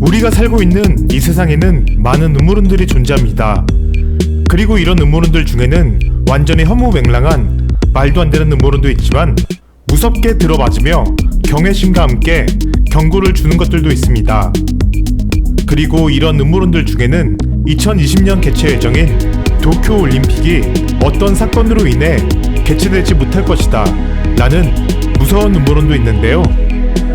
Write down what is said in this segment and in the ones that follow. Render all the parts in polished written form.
우리가 살고 있는 이 세상에는 많은 음모론들이 존재합니다. 그리고 이런 음모론들 중에는 완전히 허무맹랑한 말도 안 되는 음모론도 있지만 무섭게 들어맞으며 경외심과 함께 경고를 주는 것들도 있습니다. 그리고 이런 음모론들 중에는 2020년 개최 예정인 도쿄올림픽이 어떤 사건으로 인해 개최되지 못할 것이다 라는 무서운 음모론도 있는데요.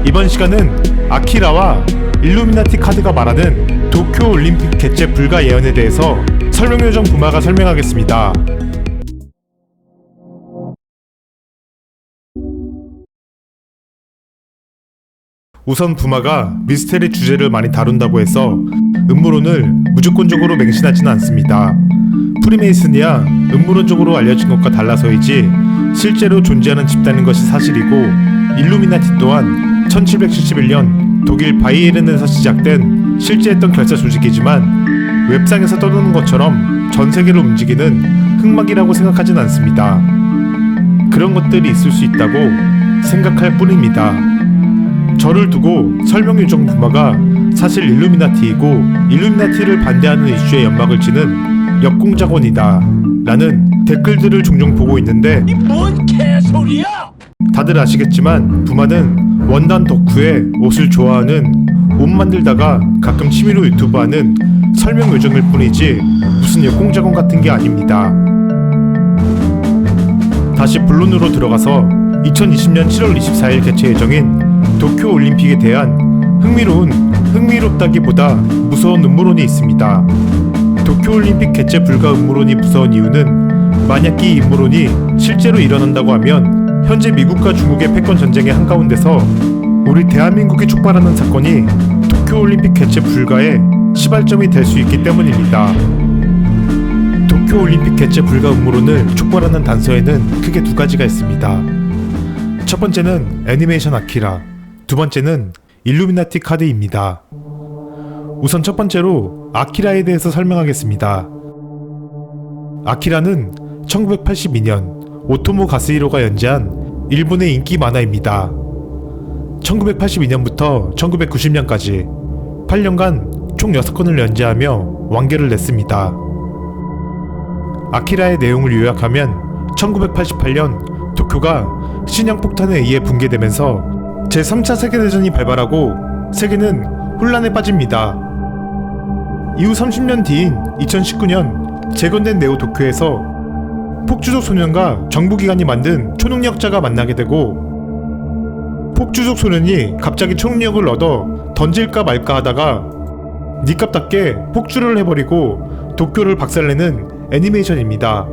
이번 시간은 아키라와 일루미나티 카드가 말하는 도쿄올림픽 개최 불가 예언에 대해서 설명요정 부마가 설명하겠습니다. 우선 부마가 미스테리 주제를 많이 다룬다고 해서 음모론을 무조건적으로 맹신하지는 않습니다. 프리메이슨이야 음모론적으로 알려진 것과 달라서이지 실제로 존재하는 집단인 것이 사실이고, 일루미나티 또한 1771년 독일 바이에른에서 시작된 실제했던 결사 조직이지만 웹상에서 떠도는 것처럼 전 세계를 움직이는 흑막이라고 생각하진 않습니다. 그런 것들이 있을 수 있다고 생각할 뿐입니다. 저를 두고 설명요정 부마가 사실 일루미나티이고 일루미나티를 반대하는 이슈에 연막을 치는 역공작원이다 라는 댓글들을 종종 보고 있는데, 뭔 개소리야! 다들 아시겠지만 부마는 원단 덕후에 옷을 좋아하는, 옷 만들다가 가끔 취미로 유튜브 하는 설명요정일 뿐이지 무슨 역공작원 같은 게 아닙니다. 다시 본론으로 들어가서 2020년 7월 24일 개최 예정인 도쿄올림픽에 대한 흥미롭다기보다 무서운 음모론이 있습니다. 도쿄올림픽 개최 불가 음모론이 무서운 이유는, 만약 이 음모론이 실제로 일어난다고 하면 현재 미국과 중국의 패권 전쟁의 한가운데서 우리 대한민국이 촉발하는 사건이 도쿄올림픽 개최 불가의 시발점이 될 수 있기 때문입니다. 도쿄올림픽 개최 불가 음모론을 촉발하는 단서에는 크게 두 가지가 있습니다. 첫 번째는 애니메이션 아키라, 두 번째는 일루미나티 카드입니다. 우선 첫 번째로 아키라에 대해서 설명하겠습니다. 아키라는 1982년 오토모 가스히로가 연재한 일본의 인기 만화입니다. 1982년부터 1990년까지 8년간 총 6권을 연재하며 완결을 냈습니다. 아키라의 내용을 요약하면 1988년 도쿄가 신형폭탄에 의해 붕괴되면서 제3차 세계대전이 발발하고 세계는 혼란에 빠집니다. 이후 30년 뒤인 2019년 재건된 네오 도쿄에서 폭주족 소년과 정부기관이 만든 초능력자가 만나게 되고, 폭주족 소년이 갑자기 초능력을 얻어 던질까 말까 하다가 니값답게 폭주를 해버리고 도쿄를 박살내는 애니메이션입니다.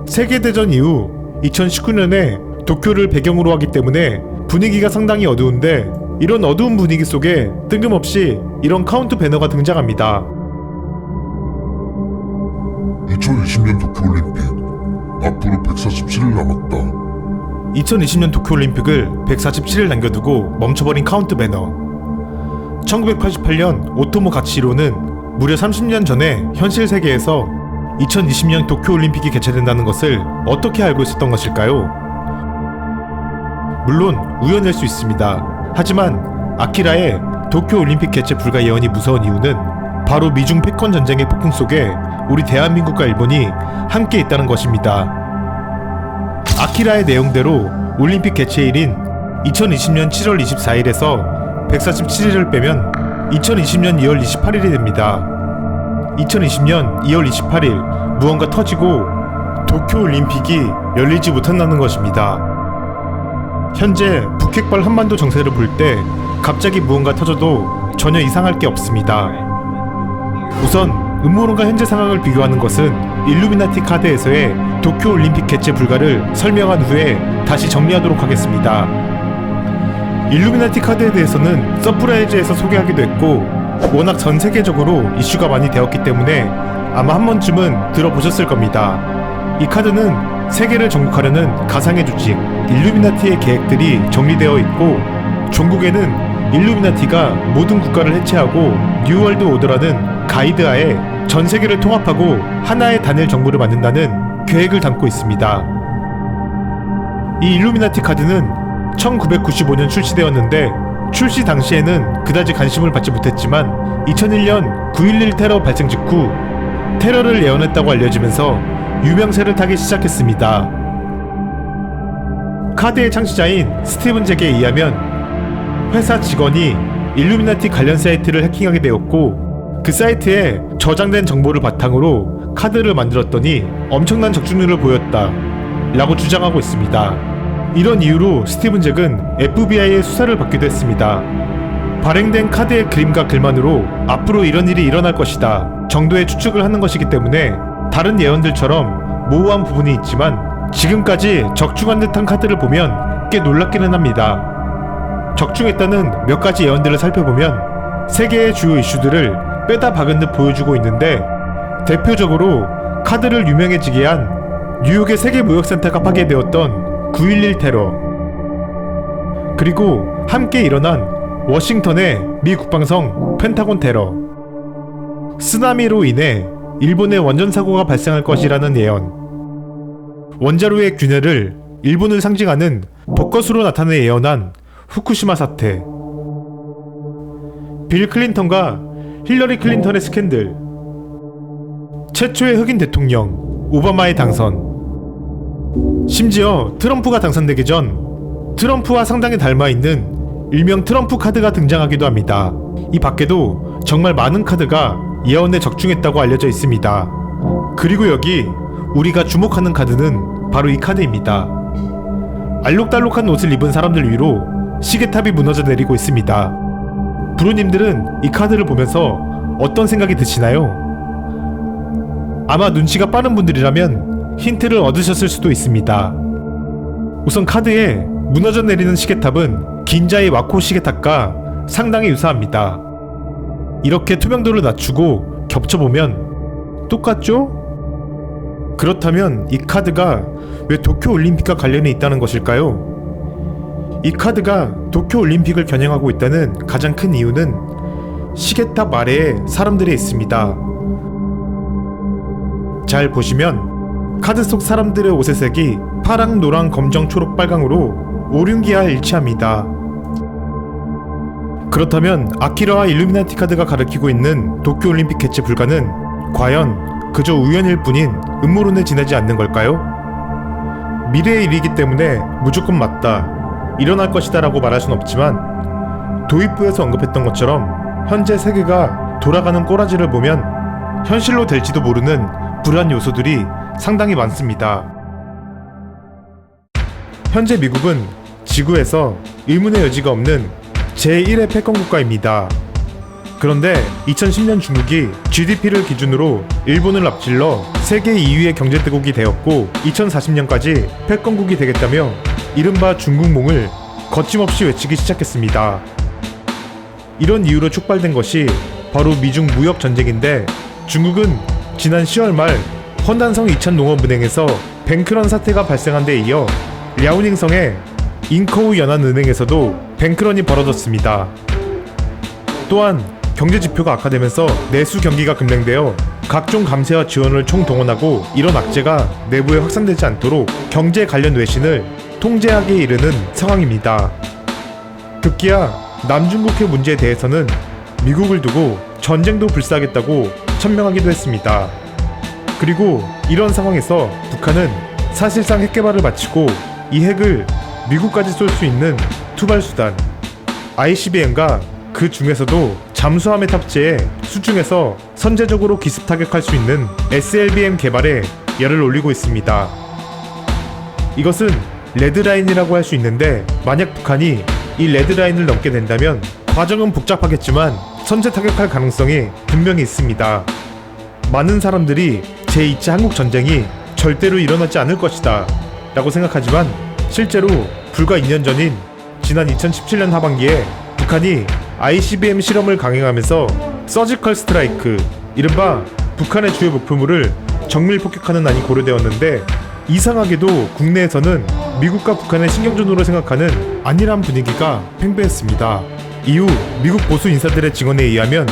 세계대전 이후 2019년에 도쿄를 배경으로 하기 때문에 분위기가 상당히 어두운데, 이런 어두운 분위기 속에 뜬금없이 이런 카운트 배너가 등장합니다. 2020년 도쿄올림픽 앞으로 147일 남았다. 2020년 도쿄올림픽을 147일 남겨두고 멈춰버린 카운트 배너. 1988년 오토모 가츠히로는 무려 30년 전에 현실 세계에서 2020년 도쿄올림픽이 개최된다는 것을 어떻게 알고 있었던 것일까요? 물론 우연일 수 있습니다. 하지만 아키라의 도쿄올림픽 개최 불가 예언이 무서운 이유는 바로 미중 패권 전쟁의 폭풍 속에 우리 대한민국과 일본이 함께 있다는 것입니다. 아키라의 내용대로 올림픽 개최일인 2020년 7월 24일에서 147일을 빼면 2020년 2월 28일이 됩니다. 2020년 2월 28일 무언가 터지고 도쿄올림픽이 열리지 못한다는 것입니다. 현재 북핵발 한반도 정세를 볼 때 갑자기 무언가 터져도 전혀 이상할 게 없습니다. 우선 음모론과 현재 상황을 비교하는 것은 일루미나티 카드에서의 도쿄올림픽 개최 불가를 설명한 후에 다시 정리하도록 하겠습니다. 일루미나티 카드에 대해서는 서프라이즈에서 소개하기도 했고, 워낙 전 세계적으로 이슈가 많이 되었기 때문에 아마 한 번쯤은 들어보셨을 겁니다. 이 카드는 세계를 정복하려는 가상의 조직 일루미나티의 계획들이 정리되어 있고, 종국에는 일루미나티가 모든 국가를 해체하고 뉴월드 오더라는 가이드하에 전 세계를 통합하고 하나의 단일 정부를 만든다는 계획을 담고 있습니다. 이 일루미나티 카드는 1995년 출시되었는데 출시 당시에는 그다지 관심을 받지 못했지만 2001년 9.11 테러 발생 직후 테러를 예언했다고 알려지면서 유명세를 타기 시작했습니다. 카드의 창시자인 스티븐 잭에 의하면 회사 직원이 일루미나티 관련 사이트를 해킹하게 되었고 그 사이트에 저장된 정보를 바탕으로 카드를 만들었더니 엄청난 적중률을 보였다 라고 주장하고 있습니다. 이런 이유로 스티븐 잭은 FBI의 수사를 받기도 했습니다. 발행된 카드의 그림과 글만으로 앞으로 이런 일이 일어날 것이다 정도의 추측을 하는 것이기 때문에 다른 예언들처럼 모호한 부분이 있지만 지금까지 적중한 듯한 카드를 보면 꽤 놀랍기는 합니다. 적중했다는 몇 가지 예언들을 살펴보면 세계의 주요 이슈들을 빼다 박은 듯 보여주고 있는데 대표적으로 카드를 유명해지게 한 뉴욕의 세계무역센터가 파괴되었던 9.11 테러, 그리고 함께 일어난 워싱턴의 미 국방성 펜타곤 테러, 쓰나미로 인해 일본의 원전사고가 발생할 것이라는 예언, 원자로의 균열을 일본을 상징하는 벚꽃으로 나타내 예언한 후쿠시마 사태, 빌 클린턴과 힐러리 클린턴의 스캔들, 최초의 흑인 대통령 오바마의 당선, 심지어 트럼프가 당선되기 전 트럼프와 상당히 닮아있는 일명 트럼프 카드가 등장하기도 합니다. 이 밖에도 정말 많은 카드가 예언에 적중했다고 알려져 있습니다. 그리고 여기 우리가 주목하는 카드는 바로 이 카드입니다. 알록달록한 옷을 입은 사람들 위로 시계탑이 무너져 내리고 있습니다. 부르님들은 이 카드를 보면서 어떤 생각이 드시나요? 아마 눈치가 빠른 분들이라면 힌트를 얻으셨을 수도 있습니다. 우선 카드에 무너져 내리는 시계탑은 긴자의 와코 시계탑과 상당히 유사합니다. 이렇게 투명도를 낮추고 겹쳐보면 똑같죠? 그렇다면 이 카드가 왜 도쿄올림픽과 관련이 있다는 것일까요? 이 카드가 도쿄올림픽을 겨냥하고 있다는 가장 큰 이유는 시계탑 아래에 사람들이 있습니다. 잘 보시면 카드 속 사람들의 옷의 색이 파랑, 노랑, 검정, 초록, 빨강으로 오륜기와 일치합니다. 그렇다면 아키라와 일루미나티 카드가 가리키고 있는 도쿄올림픽 개최 불가는 과연 그저 우연일 뿐인 음모론에 지나지 않는 걸까요? 미래의 일이기 때문에 무조건 맞다, 일어날 것이다 라고 말할 순 없지만 도입부에서 언급했던 것처럼 현재 세계가 돌아가는 꼬라지를 보면 현실로 될지도 모르는 불안 요소들이 상당히 많습니다. 현재 미국은 지구에서 의문의 여지가 없는 제1의 패권 국가입니다. 그런데 2010년 중국이 GDP를 기준으로 일본을 앞질러 세계 2위의 경제대국이 되었고 2040년까지 패권국이 되겠다며 이른바 중국몽을 거침없이 외치기 시작했습니다. 이런 이유로 촉발된 것이 바로 미중 무역 전쟁인데 중국은 지난 10월 말 헌난성 이천농업은행에서 뱅크런 사태가 발생한 데 이어 랴오닝성의 잉커우 연안은행에서도 뱅크런이 벌어졌습니다. 또한 경제지표가 악화되면서 내수 경기가 급냉되어 각종 감세와 지원을 총동원하고 이런 악재가 내부에 확산되지 않도록 경제 관련 외신을 통제하기에 이르는 상황입니다. 급기야 남중국해 문제에 대해서는 미국을 두고 전쟁도 불사하겠다고 천명하기도 했습니다. 그리고 이런 상황에서 북한은 사실상 핵 개발을 마치고 이 핵을 미국까지 쏠 수 있는 투발수단 ICBM과 그 중에서도 잠수함에 탑재해 수중에서 선제적으로 기습 타격할 수 있는 SLBM 개발에 열을 올리고 있습니다. 이것은 레드라인이라고 할 수 있는데 만약 북한이 이 레드라인을 넘게 된다면 과정은 복잡하겠지만 선제 타격할 가능성이 분명히 있습니다. 많은 사람들이 제2차 한국전쟁이 절대로 일어나지 않을 것이다 라고 생각하지만 실제로 불과 2년 전인 지난 2017년 하반기에 북한이 ICBM 실험을 강행하면서 서지컬 스트라이크, 이른바 북한의 주요 목표물을 정밀 폭격하는 안이 고려되었는데 이상하게도 국내에서는 미국과 북한의 신경전으로 생각하는 안일한 분위기가 팽배했습니다. 이후 미국 보수 인사들의 증언에 의하면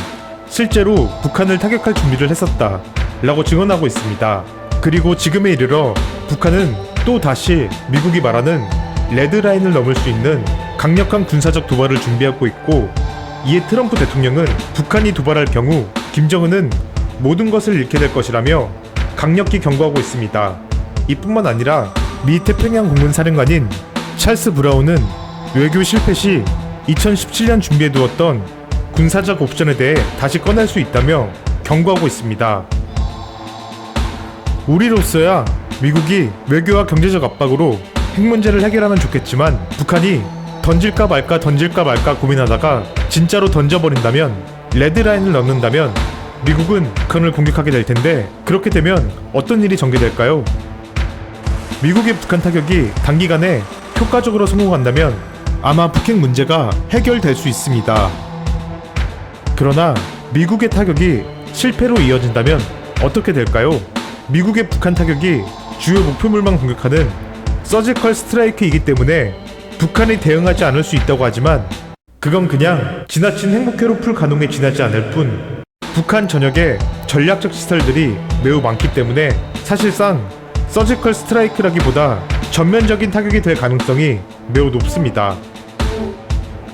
실제로 북한을 타격할 준비를 했었다 라고 증언하고 있습니다. 그리고 지금에 이르러 북한은 또 다시 미국이 말하는 레드라인을 넘을 수 있는 강력한 군사적 도발을 준비하고 있고, 이에 트럼프 대통령은 북한이 도발할 경우 김정은은 모든 것을 잃게 될 것이라며 강력히 경고하고 있습니다. 이뿐만 아니라 미 태평양 공군 사령관인 찰스 브라운은 외교 실패 시 2017년 준비해두었던 군사적 옵션에 대해 다시 꺼낼 수 있다며 경고하고 있습니다. 우리로서야 미국이 외교와 경제적 압박으로 핵 문제를 해결하면 좋겠지만, 북한이 던질까 말까 고민하다가 진짜로 던져버린다면, 레드라인을 넘는다면 미국은 북한을 공격하게 될 텐데, 그렇게 되면 어떤 일이 전개될까요? 미국의 북한 타격이 단기간에 효과적으로 성공한다면 아마 북핵 문제가 해결될 수 있습니다. 그러나 미국의 타격이 실패로 이어진다면 어떻게 될까요? 미국의 북한 타격이 주요 목표물만 공격하는 서지컬 스트라이크이기 때문에 북한이 대응하지 않을 수 있다고 하지만, 그건 그냥 지나친 행복회로 풀 가능에 지나지 않을 뿐, 북한 전역에 전략적 시설들이 매우 많기 때문에 사실상 서지컬 스트라이크라기보다 전면적인 타격이 될 가능성이 매우 높습니다.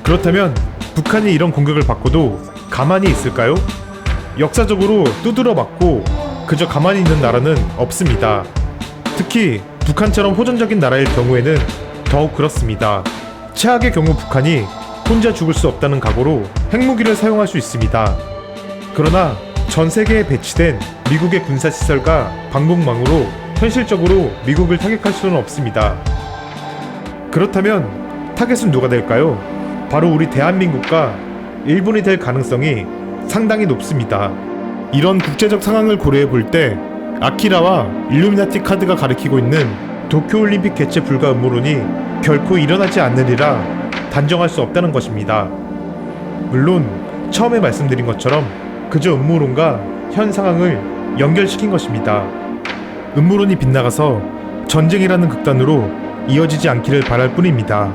그렇다면 북한이 이런 공격을 받고도 가만히 있을까요? 역사적으로 두드러 맞고 그저 가만히 있는 나라는 없습니다. 특히 북한처럼 호전적인 나라일 경우에는 더욱 그렇습니다. 최악의 경우 북한이 혼자 죽을 수 없다는 각오로 핵무기를 사용할 수 있습니다. 그러나 전 세계에 배치된 미국의 군사시설과 방공망으로 현실적으로 미국을 타격할 수는 없습니다. 그렇다면 타겟은 누가 될까요? 바로 우리 대한민국과 일본이 될 가능성이 상당히 높습니다. 이런 국제적 상황을 고려해 볼 때 아키라와 일루미나티 카드가 가리키고 있는 도쿄올림픽 개최 불가 음모론이 결코 일어나지 않으리라 단정할 수 없다는 것입니다. 물론 처음에 말씀드린 것처럼 그저 음모론과 현 상황을 연결시킨 것입니다. 음모론이 빗나가서 전쟁이라는 극단으로 이어지지 않기를 바랄 뿐입니다.